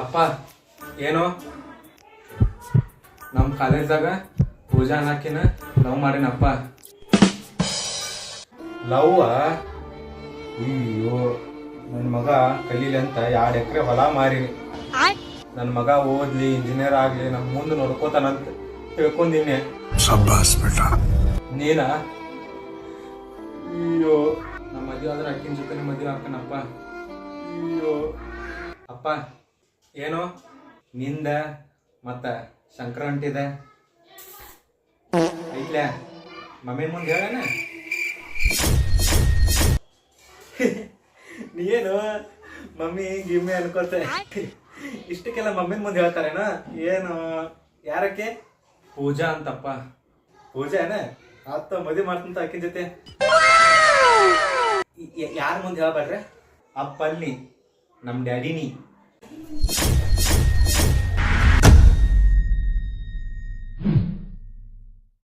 ಅಪ್ಪ ಏನೋ ನಮ್ಮ ಕಾಲೇಜ್ದಾಗ ಪೂಜಾ ಅನ್ನಕಿನ ಲವ್ ಮಾಡೇನಪ್ಪ. ಲವ್? ಅಯ್ಯೋ, ನನ್ನ ಮಗ ಕಲೀಲಿ ಅಂತ 2 ಎಕರೆ ಹೊಲ ಮಾರಿನಿ. ನನ್ನ ಮಗ ಓದ್ಲಿ, ಇಂಜಿನಿಯರ್ ಆಗ್ಲಿ, ನಮ್ಮ ಮುಂದೆ ನೋಡ್ಕೋತಾನಂತ ತಿಳ್ಕೊಂಡಿನಿ. ನೀನ? ಅಯ್ಯೋ, ನಮ್ಮ ಮದುವೆ ಆದ್ರೆ ಅಕ್ಕಿನ ಜೊತೆ ಮದುವೆ ಹಾಕನಪ್ಪ. ಅಯ್ಯೋ ಅಪ್ಪ ಏನೋ ನಿಂದ ಮತ್ತ ಸಂಕ್ರಾಂತಿದೆ ಐತ್ಲೆ ಮಮ್ಮಿನ ಮುಂದೆ ಹೇಳಣ. ನೀನು ಮಮ್ಮಿ ಗಿಮ್ಮಿ ಅನ್ಕೋತೆ ಇಷ್ಟಕ್ಕೆಲ್ಲ ಮಮ್ಮಿನ ಮುಂದೆ ಹೇಳ್ತಾರೇನ? ಏನು ಯಾರಕ್ಕೆ? ಪೂಜಾ ಅಂತಪ್ಪ. ಪೂಜಾ ಏನ ಆತ ಮದುವೆ ಮಾಡ್ತಂತ ಅಕ್ಕಿನ ಜೊತೆ. ಯಾರ ಮುಂದೆ ಹೇಳ್ಬೇಡ್ರೆ? ಅಪ್ಪಲ್ಲಿ ನಮ್ಮ ಡ್ಯಾಡಿನಿ.